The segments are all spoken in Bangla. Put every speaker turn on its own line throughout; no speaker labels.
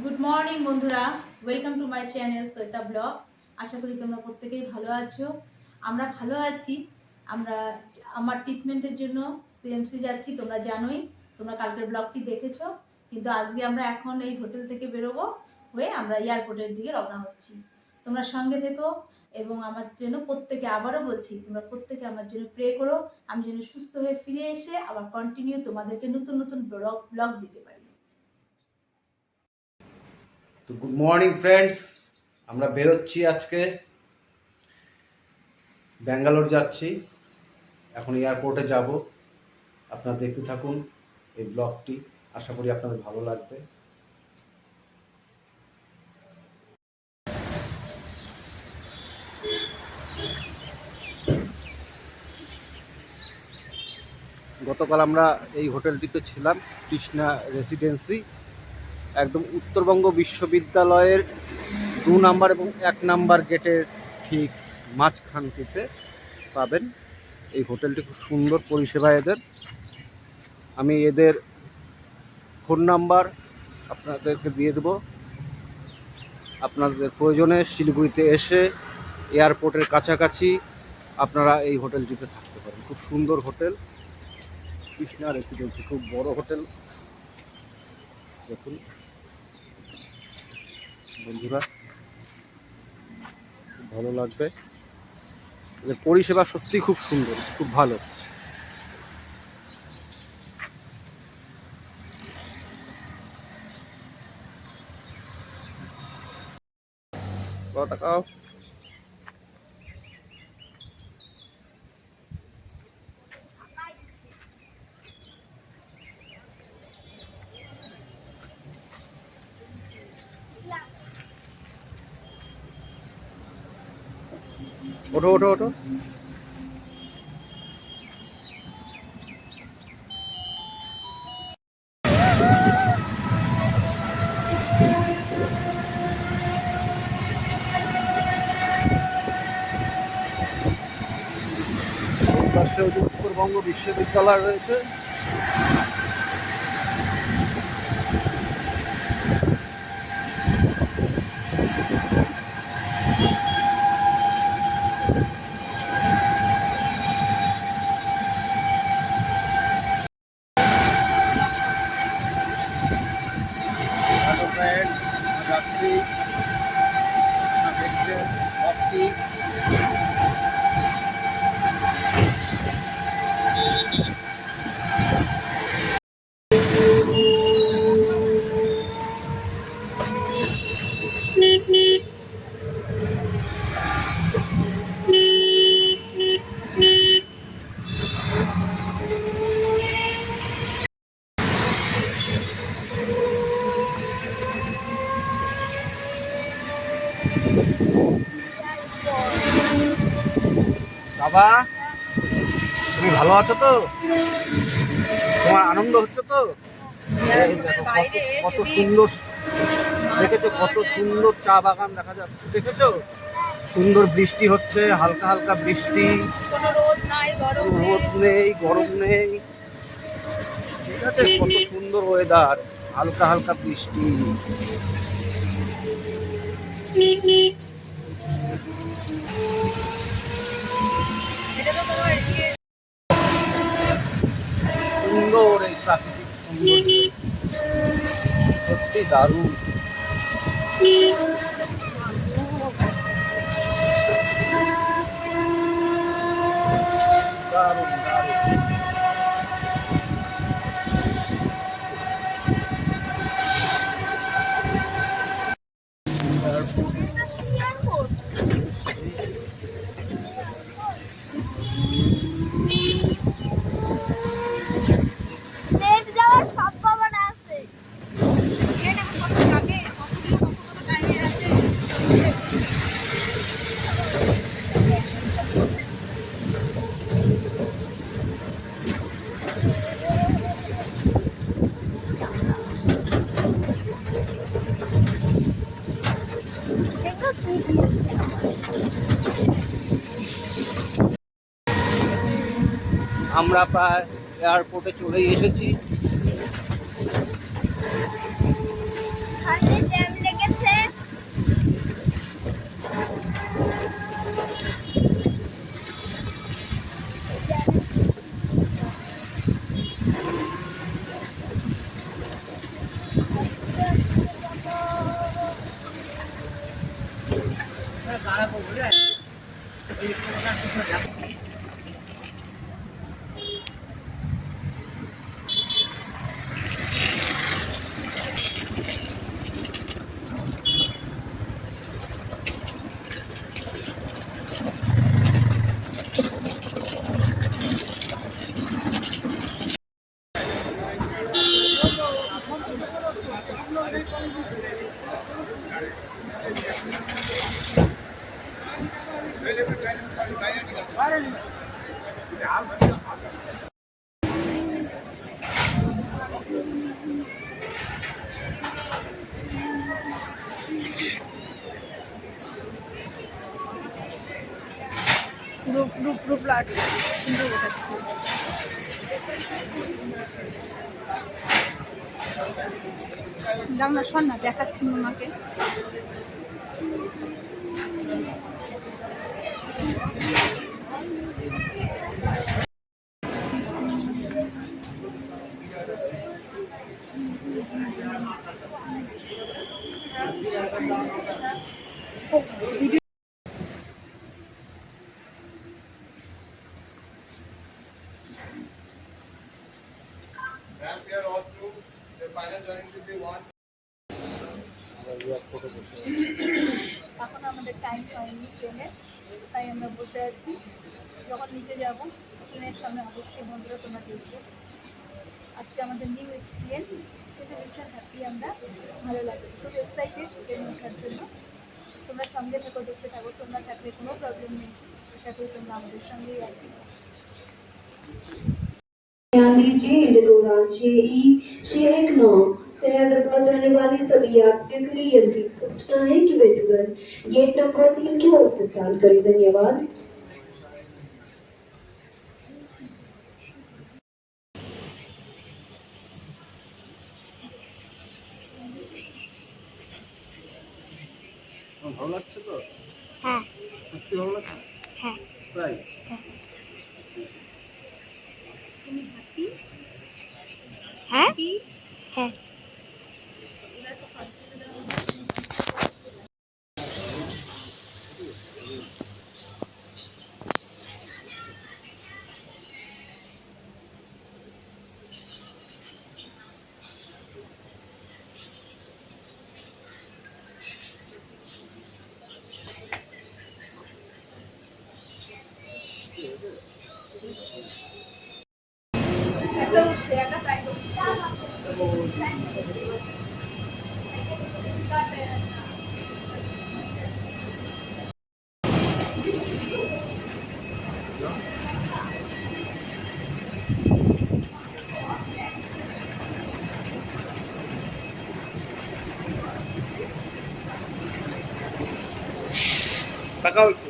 গুড মর্নিং বন্ধুরা, welcome to my channel Saita blog. আশা করি তোমরা প্রত্যেকেই ভালো আছো। আমরা ভালো আছি। আমার ট্রিটমেন্টের জন্য সিএমসি যাচ্ছি, তোমরা জানোই। তোমরা কালকের ব্লগটি দেখেছো। কিন্তু আজকে আমরা এখন এই হোটেল থেকে বেরোবো, হয়ে আমরা এয়ারপোর্টের দিকে রওনা হচ্ছি। তোমরা সঙ্গে থেকো এবং আমার জন্য প্রত্যেকে, আবারও বলছি, তোমরা প্রত্যেকে আমার জন্য প্রে করো, আমি যেন সুস্থ হয়ে ফিরে এসে আবার কন্টিনিউ তোমাদেরকে নতুন নতুন ব্লগ দিতে পারি।
তো গুড মর্নিং ফ্রেন্ডস, আমরা বেরোচ্ছি আজকে, ব্যাঙ্গালোর যাচ্ছি। এখন এয়ারপোর্টে যাব। আপনারা দেখতে থাকুন এই ব্লগটি, আশা করি আপনাদের ভালো লাগবে। গতকাল আমরা এই হোটেলটিতে ছিলাম, কৃষ্ণা রেসিডেন্সি, একদম উত্তরবঙ্গ বিশ্ববিদ্যালয়ের 2 নাম্বার এবং 1 নাম্বার গেটের ঠিক মাঝখানটিতে পাবেন এই হোটেলটি। খুব সুন্দর পরিষেবা এদের। আমি এদের ফোন নাম্বার আপনাদেরকে দিয়ে দেবো। আপনাদের প্রয়োজনে শিলিগুড়িতে এসে এয়ারপোর্টের কাছাকাছি আপনারা এই হোটেলটিতে থাকতে পারেন। খুব সুন্দর হোটেল, কৃষ্ণা রেসিডেন্সি, খুব বড় হোটেল। দেখুন বন্ধুরা, খুব ভালো লাগবে। এদের পরিষেবা সত্যিই খুব সুন্দর, খুব ভালো। টাকাও ওঠো ওঠো ওঠো। পাশে উত্তরবঙ্গ বিশ্ববিদ্যালয় রয়েছে। যাচ্ছি, দেখছেন ব্লগটি। বাবা, তুমি ভালো আছো তো? তোমার আনন্দ হচ্ছে তো? কত সুন্দর দেখেছো, কত সুন্দর চা বাগান দেখা যাচ্ছে, দেখেছো? সুন্দর বৃষ্টি হচ্ছে, হালকা হালকা বৃষ্টি, রোদ নেই, গরম নেই, ঠিক আছে? কত সুন্দর ওয়েদার, হালকা হালকা বৃষ্টি। সুন্দর এই প্রাকৃতিক সৌন্দর্য, সত্যি দারুণ। দারুণ দারুণ। আমরা প্রায় এয়ারপোর্টে চলেই এসেছি।
পুরো ফ্ল্যাট সুন্দর দেখাচ্ছে। দাম না, শোন না, দেখাচ্ছি মামাকে।
Ma'am, we are all through. The final joining should be 1.
এখন আমাদের টাইম হয়নি ট্রেনে, তাই আমরা বসে আছি। যখন নিচে যাব ট্রেনের সামনে অবশ্যই বন্ধুরা তোমরা দেখবে। আজকে আমাদের নিউ এক্সপিরিয়েন্স, সেটা ভীষণ হ্যাপি আমরা, ভালো লাগছে, খুব এক্সাইটেড ট্রেনে ওঠার জন্য। তোমরা সঙ্গে থাকো, দেখতে থাকো, তোমরা থাকলে কোনো প্রবলেম নেই। আশা করি তোমরা আমাদের সঙ্গেই আছো।
लीजिए इंडिगो रांची E619 से हैदराबाद जाने वाली सभी यात्रियों के लिए यही सूचना है कि वे तुरंत गेट नंबर 3 की ओर प्रस्थान करें। धन्यवाद।
ভালো লাগছে তো?
হ্যাঁ
সত্যি ভালো লাগছে?
হ্যাঁ
তাই?
তুমি হ্যাপি?
হ্যাঁ হ্যাঁ
একটা উঠছে, একটা ট্রাই করছি।
তাকাও একটু।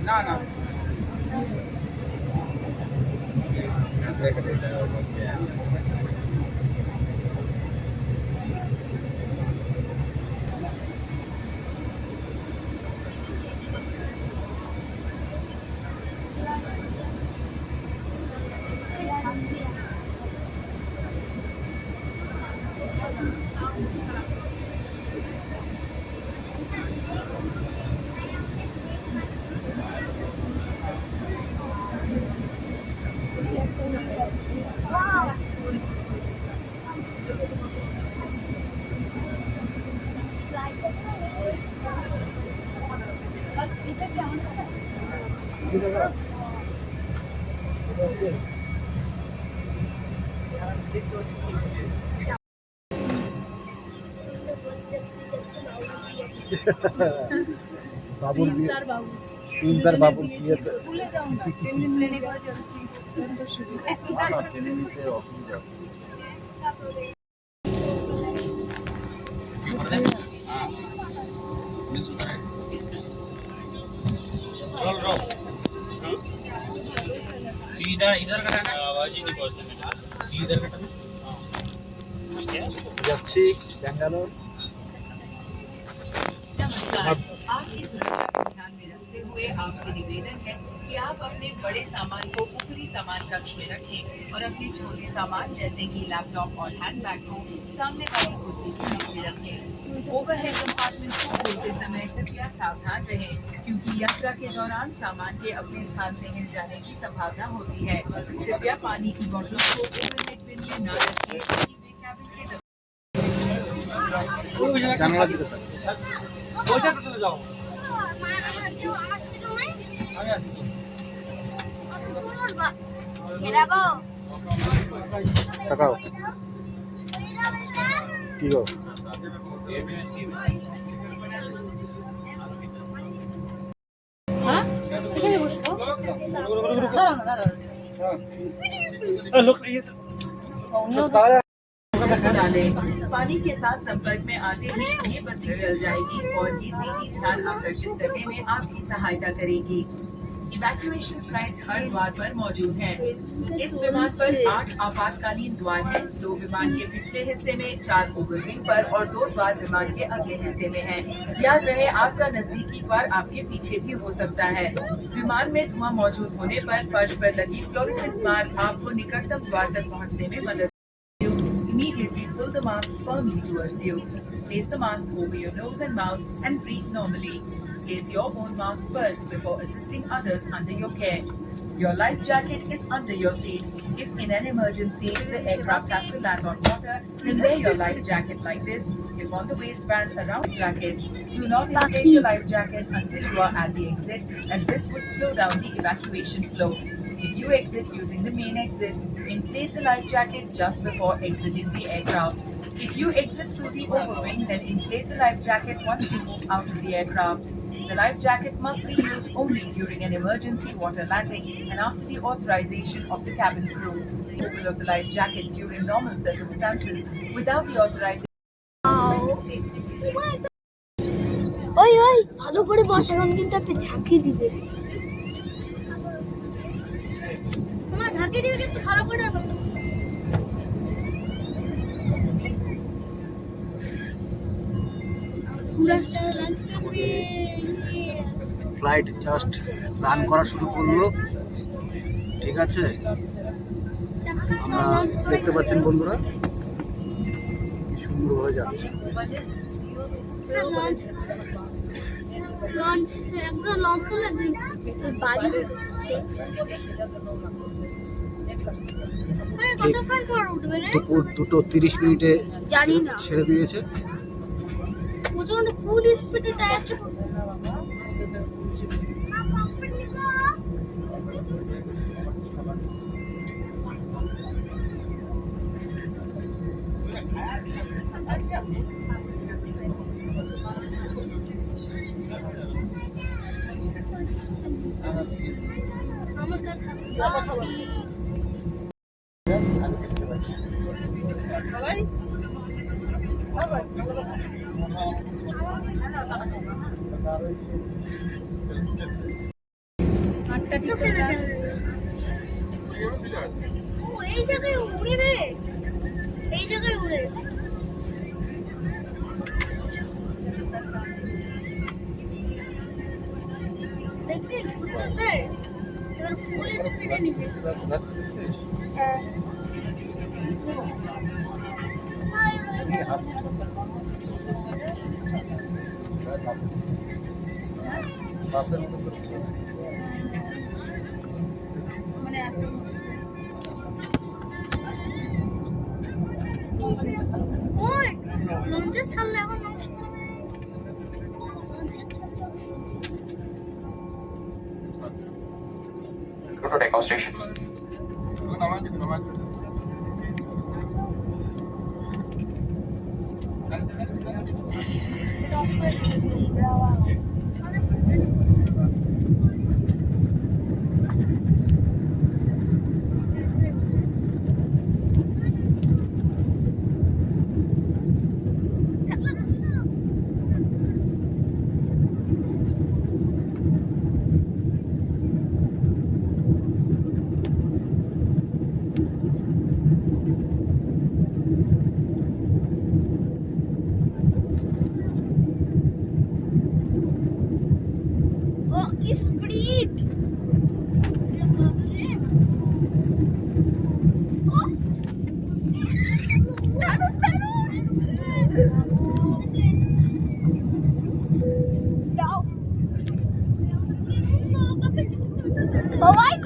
না না বাবুর বিয়ে, প্রিন্স আর বাবুর বিয়েতে
ভুলে যাও না, ট্রেনে করে চলছি।
অসুবিধা যাচ্ছি ব্যাঙ্গালোর।
नमस्कार, आपकी सुरक्षा को ध्यान में रखते हुए आपसे निवेदन है कि आप अपने बड़े सामान को ऊपरी सामान कक्ष में रखें और अपने छोटे सामान जैसे कि लैपटॉप और हैंडबैग को सामने वाली कुर्सी के नीचे रखें। ओवरहेड कंपार्टमेंट को खोलते समय कृपया सावधान रहें, क्योंकि यात्रा के दौरान सामान के अपने स्थान से हिल जाने की संभावना होती है। कृपया पानी की बोतलों को ओवरहेड बिन में न रखें, क्योंकि वे कैबिन के
জানালা দিতে পারি। তাকাও কি গো
হ্যাঁ এখানে বসবো দাঁড়াও না দাঁড়াও
डालें। पानी के साथ संपर्क में आते ही ये बत्ती जल जाएगी और ये सीधी ध्यान आकर्षित करने में आपकी सहायता करेगी। इवैक्यूएशन फ्लाइट्स हर द्वार पर मौजूद हैं। इस विमान पर 8 आपातकालीन द्वार हैं। 2 विमान के पिछले हिस्से में, 4 ओवरविंग पर और 2 द्वार विमान के अगले हिस्से में हैं। याद रहे, आपका नजदीकी द्वार आपके पीछे भी हो सकता है। विमान में धुआं मौजूद होने पर फर्श पर लगी फ्लोरेसेंट मार्क आपको निकटतम द्वार तक पहुँचने में मदद। Immediately pull the mask firmly towards you. Place the mask over your nose and mouth and breathe normally. Place your own mask first before assisting others under your care. Your life jacket is under your seat. If in an emergency the aircraft has to land on water, then wear your life jacket like this. If on the waistband around the jacket, do not inflate your life jacket until you are at the exit, as this would slow down the evacuation flow. If you exit using the main exits, inflate the life jacket just before exiting the aircraft. If you exit through the overwing, then inflate the life jacket once you move out of the aircraft. The life jacket must be used only during an emergency water landing and after the authorization of the cabin crew. Removal of the life jacket during normal circumstances without the authorization.
ওই ওই ভালো করে বস, এখন কিন্তু একটা ঝাঁকি দিবে। তোমার ঝাঁকি দিবে কিন্তু ভালো করে।
ফ্লাইট জাস্ট রান করা শুরু করলো। ঠিক আছে, আমরা দেখতে পাচ্ছেন বন্ধুরা কি সুন্দর হয়ে যাচ্ছে।
লঞ্চ একদম লঞ্চ করলে বাড়ি কতক্ষণ পর উঠবে রে?
দুপুর 2:30 মিনিটে
জানি না।
ছেড়ে দিয়েছে।
প্রচন্ড ফুল স্পিডে যাচ্ছে। আমার কাছে এই জায়গায় উড়ে রে, এই জায়গায় উড়ে। দেখছি ঘুরতেছে, এবার ফুল স্পিডে নিবে। ওই লঞ্চে ছাড়লে এখন মানুষ
Go to takeoff station.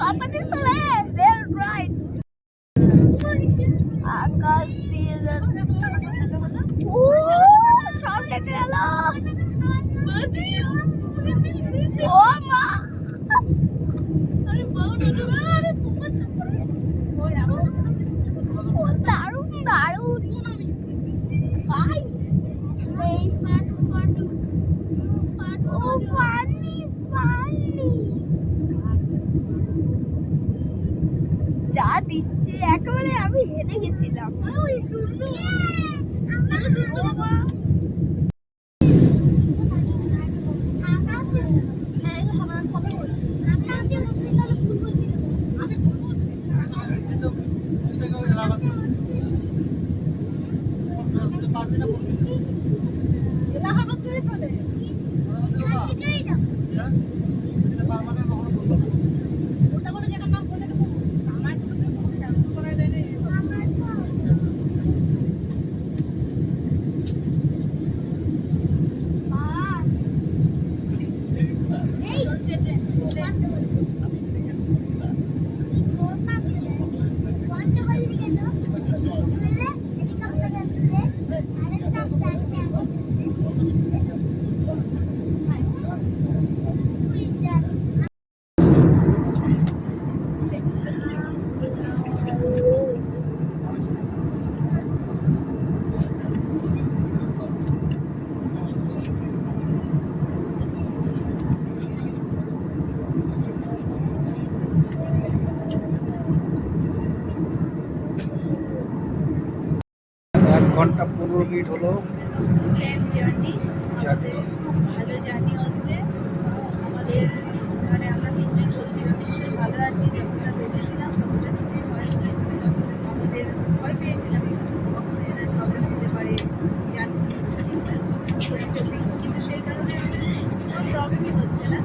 পাপাতে চলে লেফট রাইট আকাশ দিয়ে যাচ্ছে ও সামনে গেল ও মা আরে বাবা আরে তোমার দারুণ দারুণ ভাই এই ও পানি পানি যা দিচ্ছে একেবারে আমি হেরে গেছিলাম ওই শুনছো
এক ঘন্টা 15 মিনিট হলো।
প্ল্যান জার্নি আমাদের খুব ভালো জার্নি হচ্ছে আমাদের মানে আমরা তিনজন সত্যি ভীষণ ভালো আছি যতটা ভেবেছিলাম ততটা কিছুই হয়নি আমাদের ভয় পেয়েছিলাম অক্সিজেনের প্রবলেম হতে পারে যাচ্ছি কিন্তু সেই কারণে আমাদের কোনো প্রবলেমই হচ্ছে না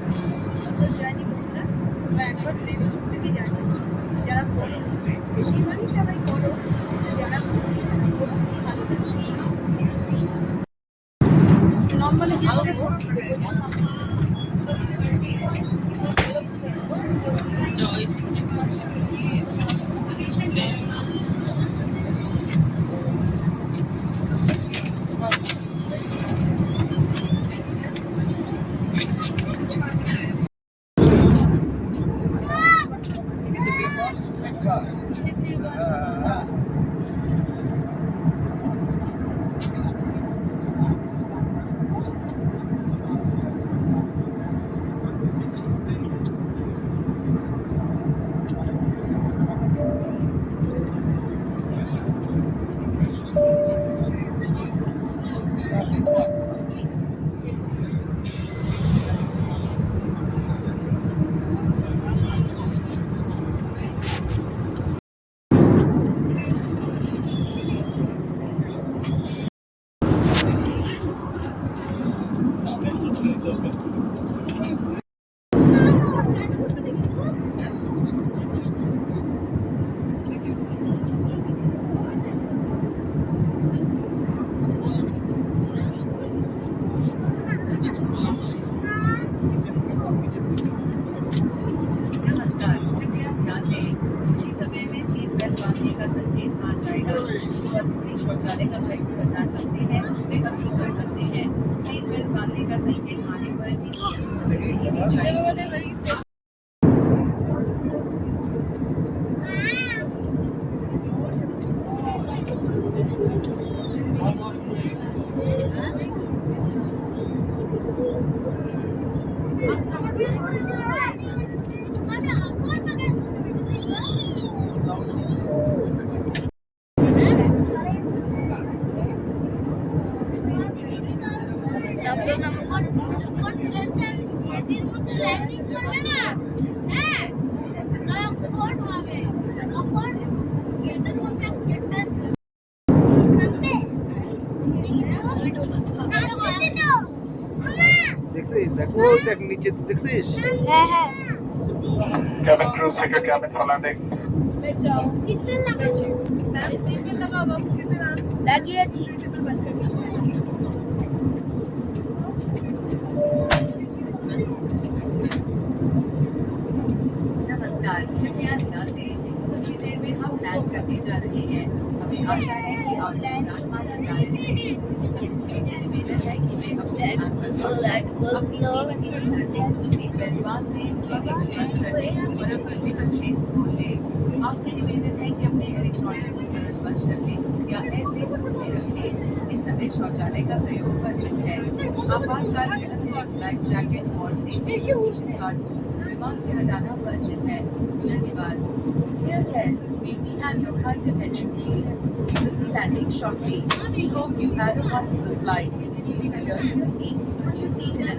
যত জার্নি বন্ধুরা আমরা একবার প্লেন ছোট থেকেই জার্নি যারা করো বেশিরভাগই সবাই করো কিন্তু যারা করো তাদের খুব ভালো লাগে নর্মালি যেভাবে शौचालय का प्रयोग करना चाहते हैं वे अभी कर सकते हैं सीट बेल्ट बांधने का संकेत आने पर भी
দেখো দেখ নিচে দেখছিস
হ্যাঁ হ্যাঁ
Cabin crew, secure cabin for landing.
লাগিয়েছি
नमस्कार
ফ্ল্যাট করলো
आपसे निवेदन है कि अपने इलेक्ट्रॉनिक उपकरण बंद कर लें या ऐसे में रख लें। इस समय शौचालय का प्रयोग वर्जित है। आपातकाल में अतिरिक्त लाइफ जैकेट और सेफ्टी कार्ड विमान से हटाना वर्जित है। धन्यवाद। Dear guests, may we have your kind attention please? We will be landing shortly. We hope you had a wonderful flight. Please return to the seat. Put your seat in a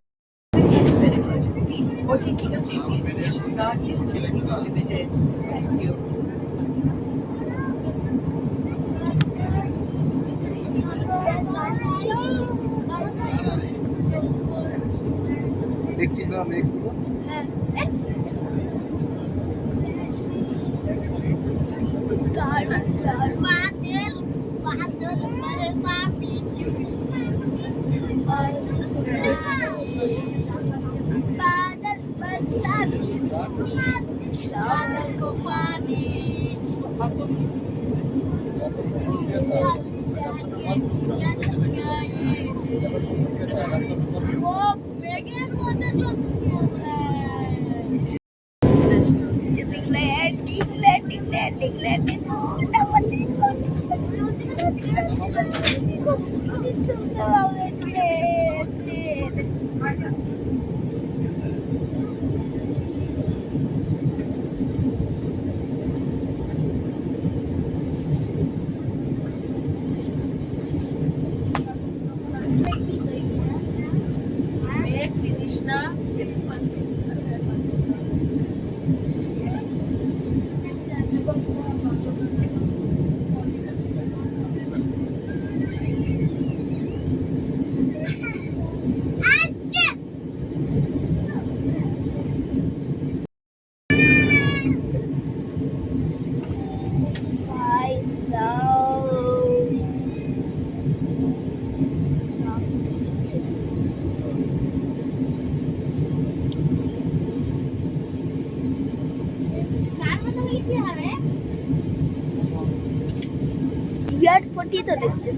case of an emergency or taking a safety information card is strictly prohibited. Thank you.
দেখছি না মেঘগুলো।
চিনিস না
বিরাট পটি তো দেখতে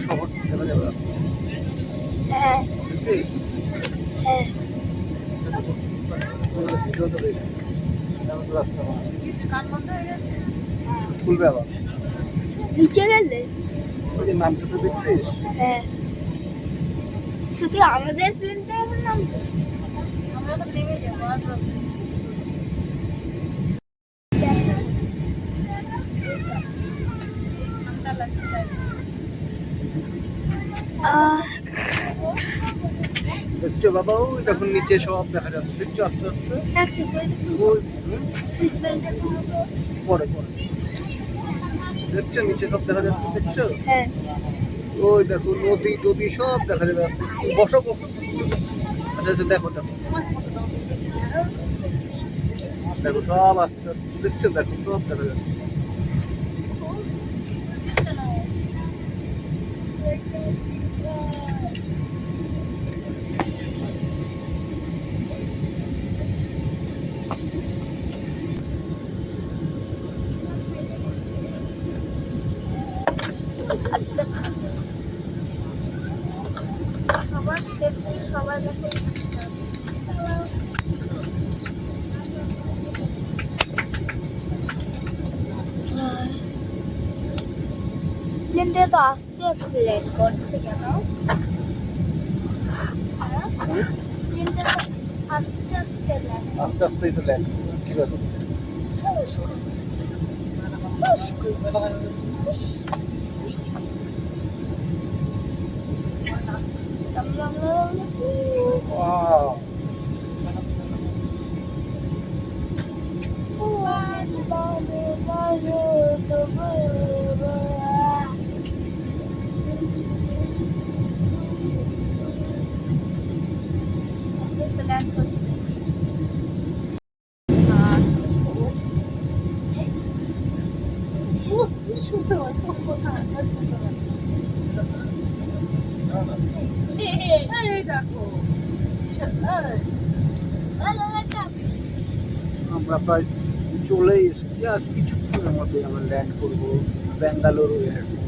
শহর দেখা যাবে রাস্তা।
হ্যাঁ
বুঝলি?
হ্যাঁ
ভিডিও তো দেখি। তেমন তো রাস্তা না।
কান বন্ধ হয়ে গেছে
খুলবে আবার।
নিচে গেলে
ওই যে নামতেছে দেখছিস?
হ্যাঁ শুধু আমাদের প্লেনটা এখন নামতো
আমরা তো নেমে যাবো আর ঠান্ডা লাগছে তাই।
দেখছো বাবা ওই দেখুন নিচে সব দেখা যাচ্ছে দেখছো আস্তে আস্তে ওই পরে পরে দেখছো নিচে সব দেখা যাচ্ছে দেখছো
হ্যাঁ
ওই দেখো নদী টদী সব দেখা যাবে আস্তে বসো বসো। আচ্ছা আচ্ছা দেখো দেখো দেখো সব আস্তে আস্তে দেখছো দেখো সব দেখা যাচ্ছে।
সবার সেফটি সবার কাছে প্লেনটা তো আস্তে আস্তে ল্যান্ড করছে কেন প্লেনটা তো আস্তে আস্তে ল্যান্ড
আস্তে আস্তেই তো ল্যান্ড কি ব্যাপার Wow.
আস্তে আস্তে ল্যান্ড করছে। এই দেখো
আমরা প্রায় চলেই এসেছি, আর কিছুক্ষণের মধ্যে আমরা ল্যান্ড করবো ব্যাঙ্গালোর এয়ারপোর্ট।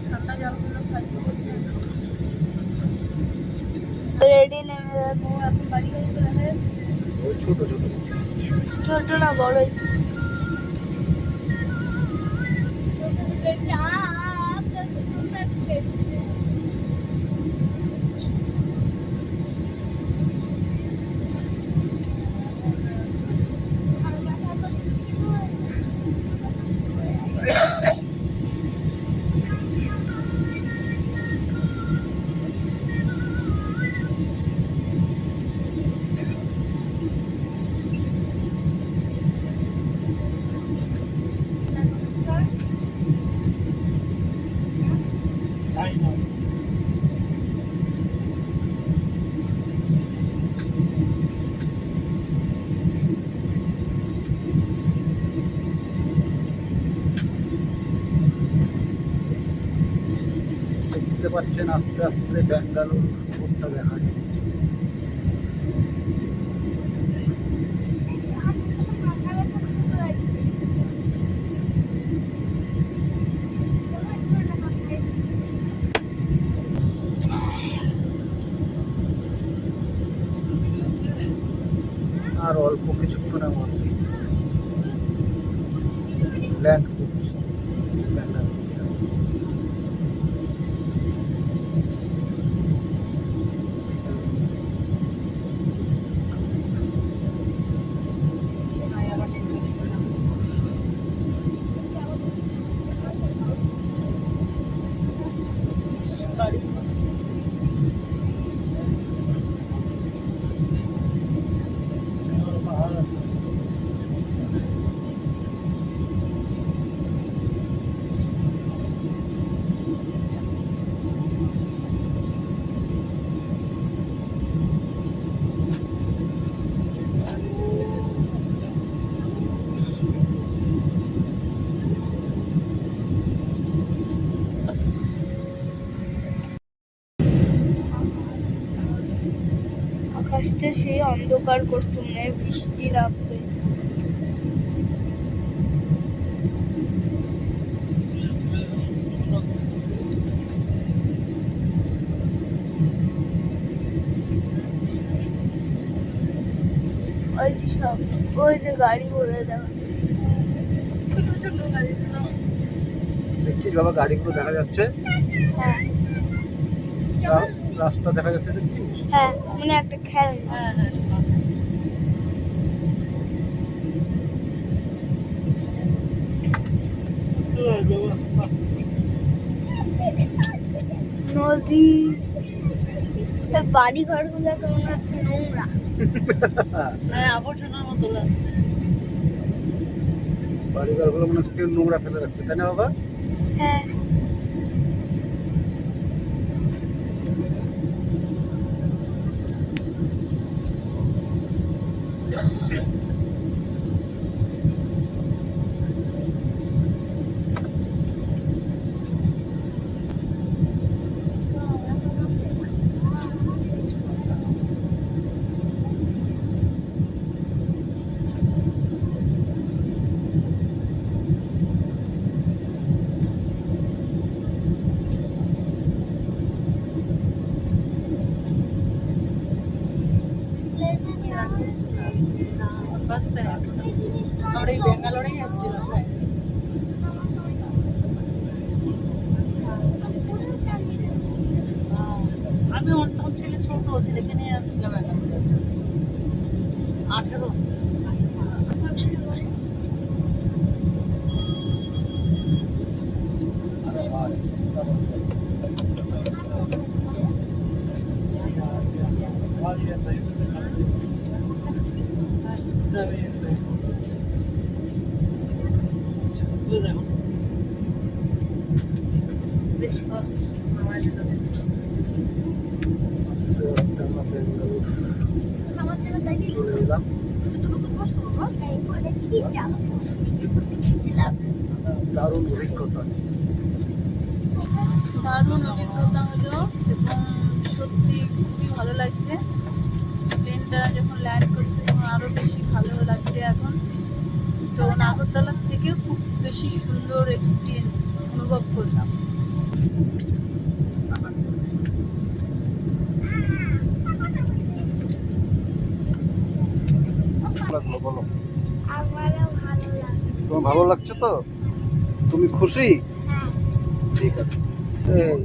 ঠান্ডা জলগুলো খাইতে বলছে। রেডি নেমে যাবো এখন বাড়ি গাড়ি করে
ওই ছোট ছোট
ছোট না বড়ই।
দেখতে পাচ্ছেন আস্তে আস্তে ব্যাঙ্গালোর শহরটা দেখা যাচ্ছে। আর অল্প কিছুক্ষণের মধ্যে ল্যান্ড করছি ব্যাঙ্গালোর।
আকাশটা সেই অন্ধকার করছে, মনে হয় বৃষ্টি নামবে। ওই যে সব ওই যে গাড়ি ঘোড়া দেখা যাচ্ছে, ছোট ছোট গাড়িগুলো।
দেখছিস বাবা গাড়িগুলো দেখা যাচ্ছে,
হ্যাঁ
রাস্তা দেখা যাচ্ছে, দেখছিস?
হ্যাঁ, মানে একটা খেলনা। নদী, বাড়ি ঘরগুলো কেমন হচ্ছে নোংরা। হ্যাঁ, আবর্জনার মতো লাগছে।
বাড়িঘরগুলো মনে হচ্ছে কেউ নোংরা ফেলে রাখছে, তাই না বাবা?
হ্যাঁ,
বলছে দেখে নিয়ে আসছিলাম এখন 18 বেশ ফাস্ট আমার
চলে এলাম। দারুণ অভিজ্ঞতা।
দারুণ অভিজ্ঞতা হলো এবং সত্যি খুবই ভালো লাগছে। প্লেনটা যখন ল্যান্ড করছে তখন আরও বেশি ভালো লাগছে এখন। তো নাগরতলার থেকেও খুব বেশি সুন্দর এক্সপিরিয়েন্স অনুভব করলাম।
লাগলো বলো,
আমারও ভালো লাগে।
তোমার ভালো লাগছে তো? তুমি খুশি? ঠিক আছে। এই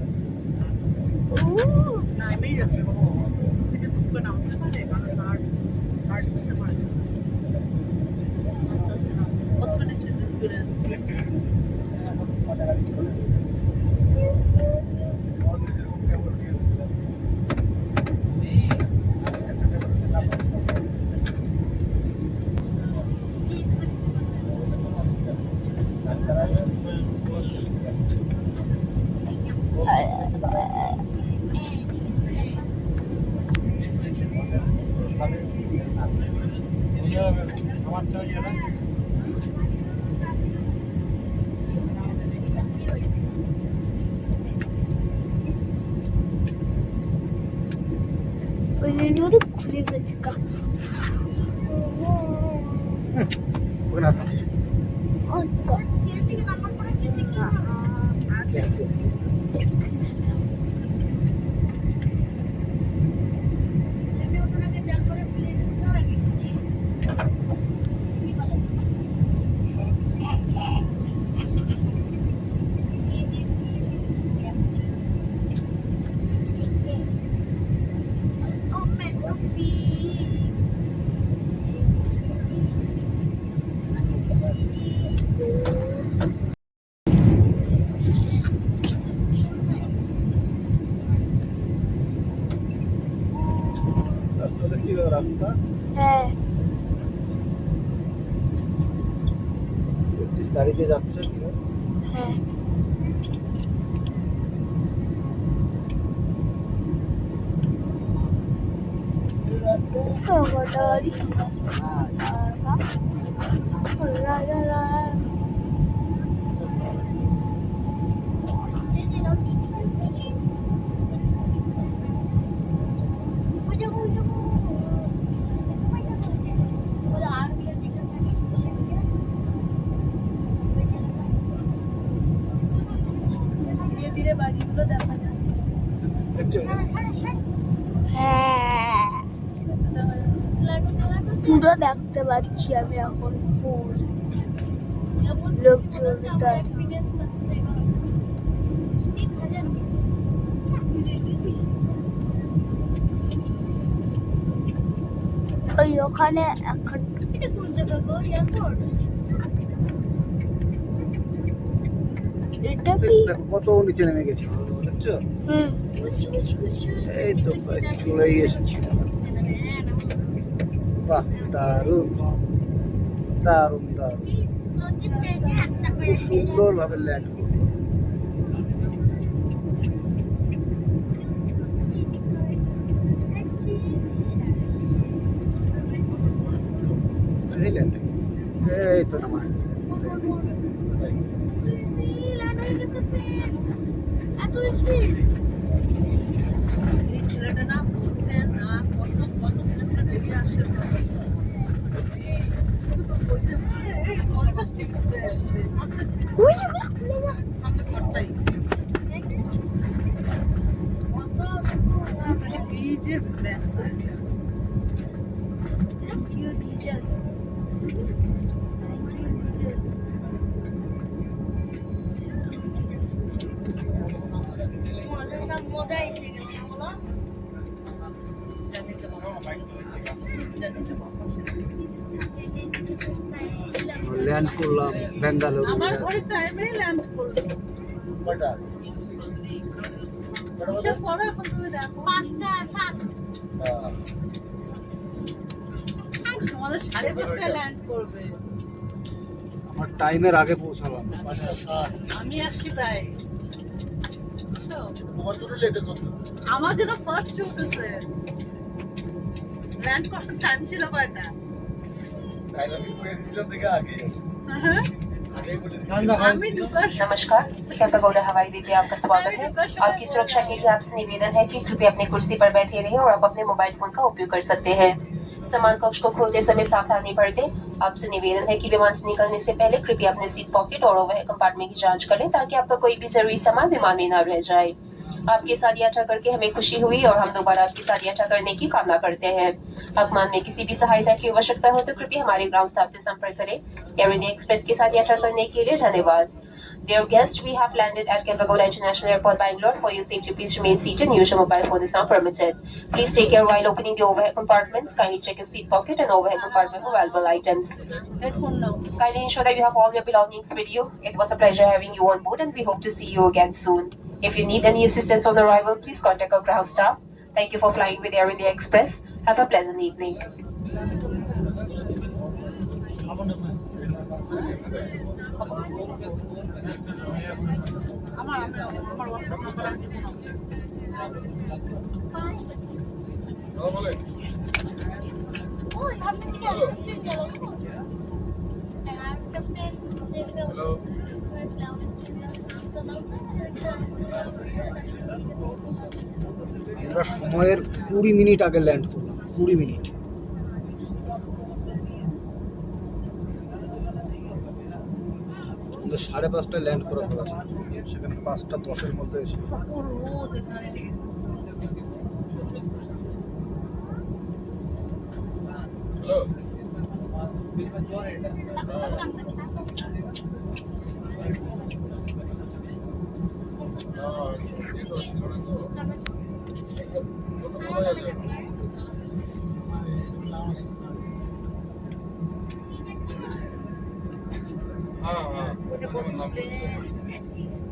ওই ভিডিওতে খুলে গেছে কা
ওখানে হাত দিচ্ছিস। রাস্তা দেখছি, রাস্তা
হ্যাঁ
গাড়িতে যাচ্ছে।
হ্যাঁ Rogodori.
ধীরে ধীরে বাড়িগুলো দেখা যাচ্ছে।
হ্যাঁ পুরো দেখতে পাচ্ছি আমি এখন ফুল লোকজন তার ওই ওখানে এখন এটা কোন জায়গা গো এয়ারপোর্ট এটা কি
কত নিচে নেমে গেছে বুঝছো?
হুম
এই তো প্রায় চলেই এসেছি। বাহ, দারুণ দারুণ দারুণ, খুব সুন্দর ভাবে ল্যান্ড করলো। এই তো নামা
এত স্পিড
এই ছেলেটা না বুঝতে না কত কত কিলোমিটার বেরিয়ে আসছে
ওই খুলে যা
সামনে ঘরটাই কি যে ব্যথা
Thank you, Jesus. মজা এসে গেল
ল্যান্ড করলাম ব্যাঙ্গালোর।
আমার ঘরের টাইমেই ল্যান্ড করলো।
কয়টা?
হিসাব করো এখন তুমি দেখো।
5টা 7
আমাদের 5:30টায় ল্যান্ড করবে।
আমার টাইমের আগে পৌঁছালাম।
5টা 7।
আমি আসছি তাই। বুঝছো?
তোমার জন্য লেটে চলতেছে।
আমার জন্য ফার্স্ট উঠেছে। ল্যান্ড করার টাইম ছিল কয়টা?
টাইম আমি করে দিয়েছিলাম দেখে আগে।
হ্যাঁ
আগেই বলে দিয়েছিলাম।
আমি ঢুকার
नमस्कार, कैंपेगोड़ा हवाई अड्डे पे आपका स्वागत है। आपकी सुरक्षा के लिए आपसे निवेदन है कि कृपया अपनी कुर्सी पर बैठे रहिए और आप अपने मोबाइल फोन का उपयोग कर सकते हैं। सामान कक्ष को खोलते समय सावधानी बरतें। आपसे निवेदन है कि विमान से निकलने से पहले कृपया अपने सीट पॉकेट और ओवरहेड कंपार्टमेंट की जांच करें ताकि आपका कोई भी जरूरी सामान विमान में न रह जाए। आपके साथ यात्रा करके हमें खुशी हुई और हम दोबारा आपके साथ यात्रा करने की कामना करते हैं। वर्तमान में किसी भी सहायता की आवश्यकता हो तो कृपया हमारे ग्राउंड स्टाफ से संपर्क करें। एयर इंडिया एक्सप्रेस के साथ यात्रा करने के लिए धन्यवाद। Dear guests, we have landed at Kempegowda International Airport, Bangalore. For your safety, please remain seated and use your mobile phone is not permitted. Please take care while opening the overhead compartments. Kindly check your seat pocket and overhead compartment for valuable items.
Headphone now.
Kindly ensure that you have all your belongings with you. It was a pleasure having you on board and we hope to see you again soon. If you need any assistance on arrival, please contact our ground staff. Thank you for flying with Air India Express. Have a pleasant evening.
আমার WhatsApp নাম্বার আমি দেবো না।
হ্যালো বলে।
ওই সামনে থেকে একটা প্লেন গেল একটা প্লেন
হ্যালো।
আমরা সময়ের 20 মিনিট আগে ল্যান্ড করলাম। 20 মিনিট। আমাদের 5:30টায় ল্যান্ড করার কথা ছিল, সেখানে 5:10-এর মধ্যে এসে
রোদ এখানে।
হ্যালো। हाँ हाँ
ওটা কত প্লেন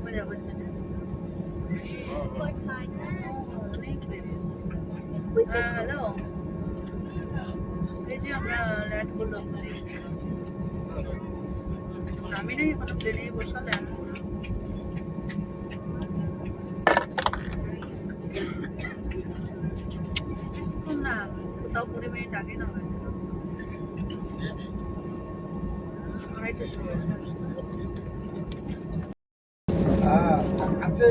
মজা করছে না। অনেক প্লেন। হ্যাঁ হ্যালো, এই যে আমরা ল্যান্ড করলাম। আমি নাই কোনো প্লেনেই বসা ল্যান্ড করলাম। না কোথাও 20 মিনিট আগে না হয়।
হ্যাঁ আছে।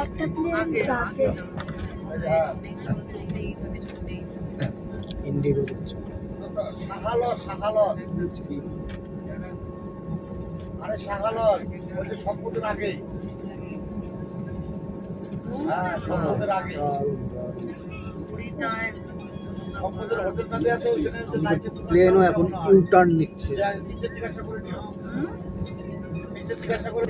একটা প্লেন যাবে
হ্যাঁ
ইন্ডিগো দিচ্ছে।
শাখালর শাখালর। আরে শাখালর ওই যে সম্পদের আগে। হ্যাঁ সম্পদের আগে। সম্পদের হোটেলটাতে আছে ওইখানে যে লাইটে
প্লেনও এখন ইউ টার্ন নিচ্ছে।
নিচে জিজ্ঞাসা করে নিও। নিচে জিজ্ঞাসা করে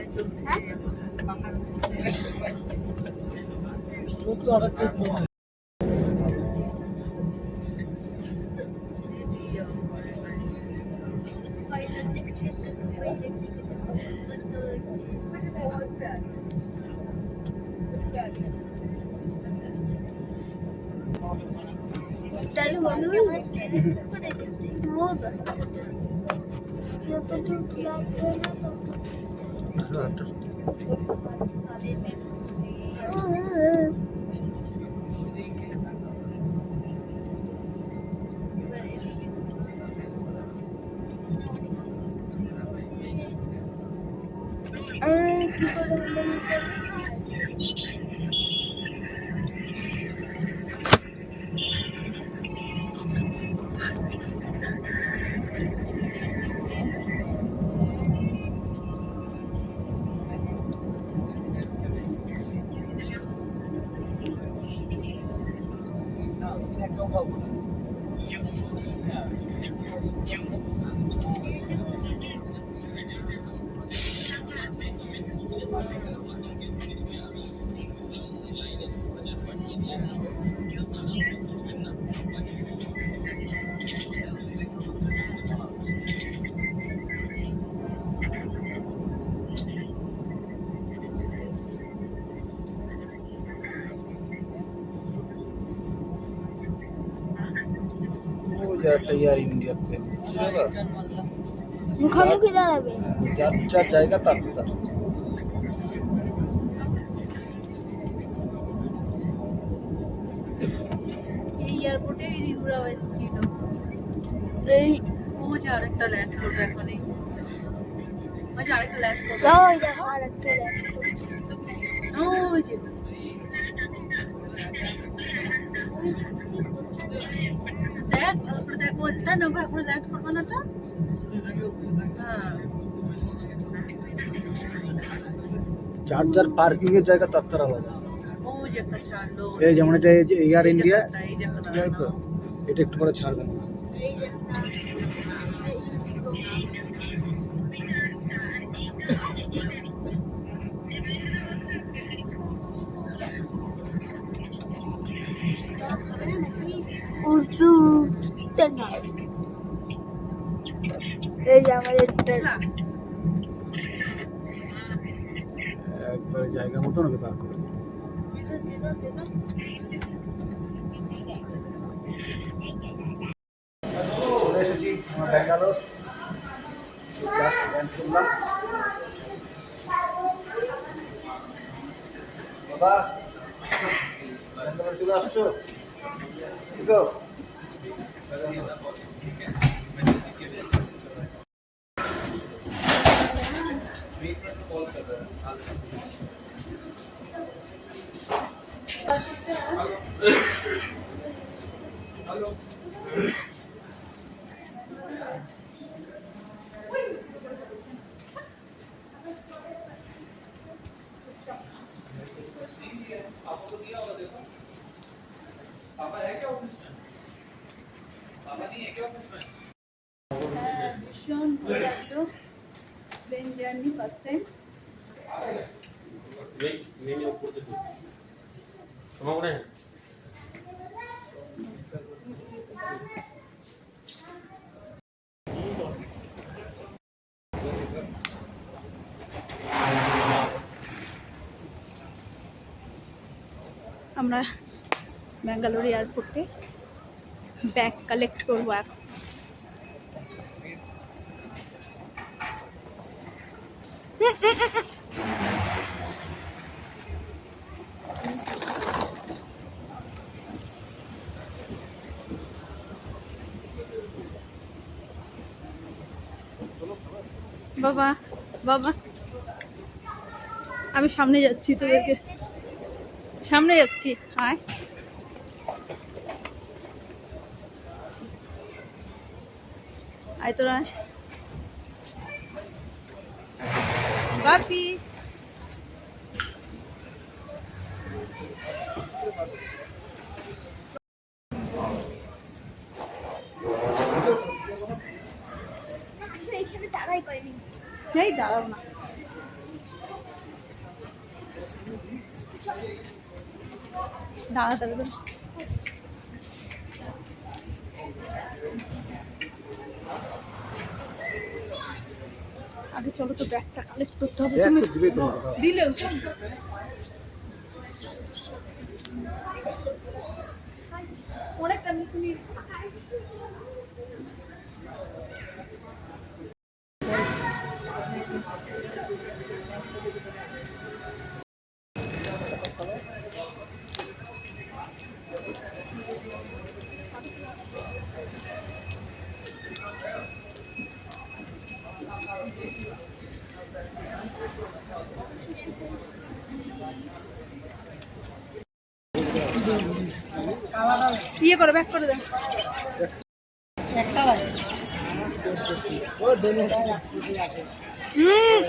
তাহলে মনে হয় রোদ আসছে যত দূর লাগবে না কি
Thank you.
দিকে একটা এয়ার ইন্ডিয়া প্লেন,
মুখোমুখি দাঁড়াবে।
যার যার জায়গা তার তার।
এই এয়ারপোর্টে রিউরাও এসেছিল।
এই
ও যে আরেকটা ল্যান্ড করবে এখন, এই ওই যে আরেকটা ল্যান্ড করবে।
ওই দেখো আরেকটা ল্যান্ড করছে।
ওই যে দেখ ভালো করে দেখ, ওই তাই না এখন ল্যান্ড করবে না ওটা। হ্যাঁ
যার যার পার্কিং এর জায়গা তার তার আলাদা।
ওই যে একটা ছাড়লো,
এই যেমন এটা এয়ার ইন্ডিয়া,
এই যে একটা
ঠিক আছে তো, এটা একটু পরে ছাড়বে না।
উর্দু না, এই যে আমাদের
না
একবারে জায়গা মতো নাকি তার করে। চলে এসেছি আমরা ব্যাঙ্গালোর, জাস্ট ল্যান্ড করলাম। বাবা ব্যাঙ্গালোর চলে আসছো, ঠিক আছে?
ভীষণ ভালো লাগলো প্লেন জার্নি, ফার্স্ট টাইম। আমরা ব্যাঙ্গালোর এয়ারপোর্টে ব্যাগ কালেক্ট করবো এখন। বাবা বাবা আমি সামনে যাচ্ছি, তোদেরকে সামনে যাচ্ছি, আয়। আয় তোরা, বাপি
এখানে দাঁড়াই পাইনি।
এই দাঁড়াও না, দাঁড়া দাঁড়া। আগে চলো তো ব্যাগটা কালেক্ট করতে হবে। তুমি দিলেও অনেকটা তুমি ইয়ে করে ব্যাক করে দেন।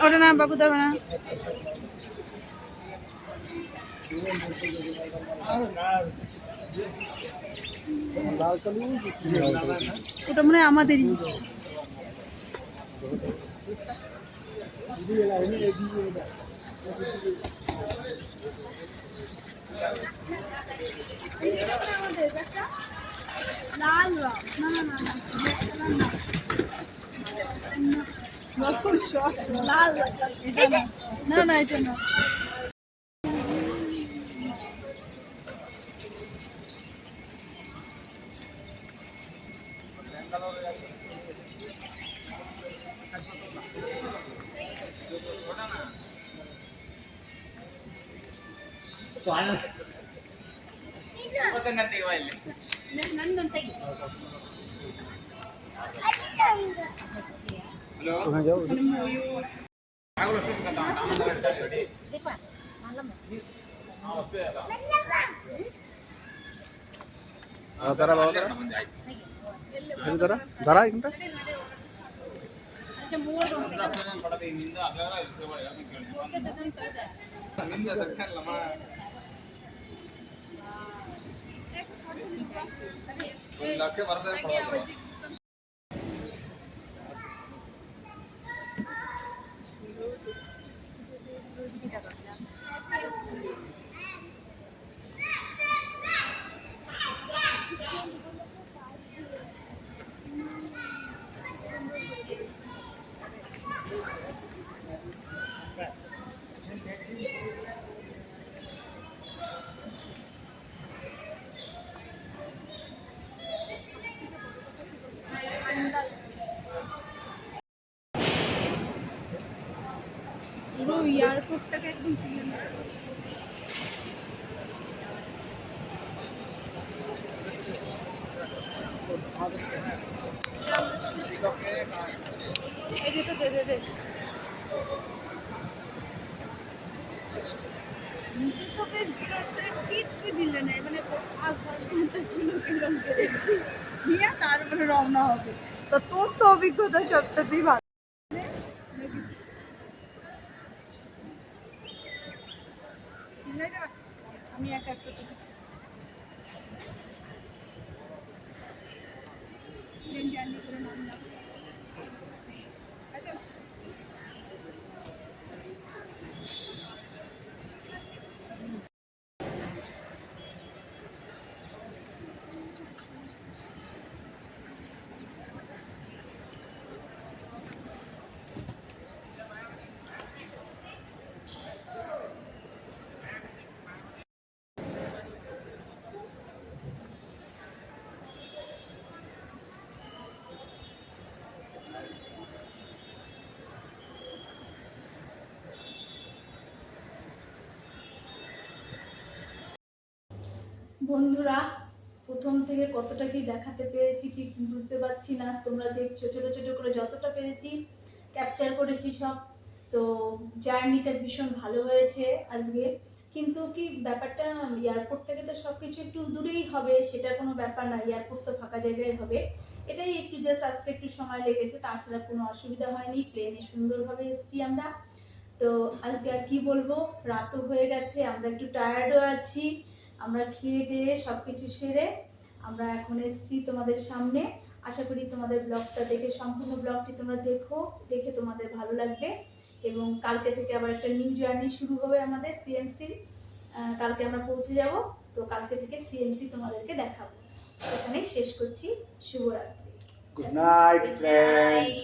ওটা না বাবু, দেবে না। ওটা মনে হয় আমাদেরই।
লাল রং, না না না লাল
না না এটা না।
ওখানে যাও দাঁড়া বাবা দাঁড়া দাঁড়া এখানটা
পুরো এয়ারপোর্টটাকে একদম তুলে নেয়। এই যে তো দে দে দে তো বেশ বিরসের চিপসই দিলে না মানে 5-10 ঘন্টার জন্য কিরম করেছি নিয়ে তারপরে রওনা হবে। তো তোর তো অভিজ্ঞতা সত্যিই ভালো। আমি একা একটা ট্রেন জার্নি করে নামলাম।
বন্ধুরা, প্রথম থেকে কতটা কি দেখাতে পেরেছি ঠিক বুঝতে পারছি না। তোমরা দেখছো ছোট ছোট করে যতটা পেরেছি ক্যাপচার করেছি সব। তো জার্নিটা ভীষণ ভালো হয়েছে আজকে। কিন্তু কি ব্যাপারটা, এয়ারপোর্ট থেকে তো সব কিছু একটু দূরেই হবে, সেটা কোনো ব্যাপার না। এয়ারপোর্ট তো ফাঁকা জায়গায় হবে, এটাই একটু জাস্ট আসতে একটু সময় লেগেছে, তাছাড়া কোনো অসুবিধা হয়নি। প্লেনে সুন্দরভাবে এসেছি আমরা। তো আজকে আর কি বলবো, রাতও হয়ে গেছে, আমরা একটু টায়ার্ডও আছি। আমরা খেয়ে টেয়ে সব কিছু সেরে আমরা এখন এসেছি তোমাদের সামনে। আশা করি তোমাদের ব্লগটা দেখে, সম্পূর্ণ ব্লগটি তোমরা দেখে তোমাদের ভালো লাগবে। এবং কালকে থেকে আবার একটা নিউ জার্নি শুরু হবে আমাদের সিএমসির। কালকে আমরা পৌঁছে যাব। তো কালকে থেকে সিএমসি তোমাদেরকে দেখাবো। এখানেই শেষ করছি। শুভরাত্রি।
Good night friends.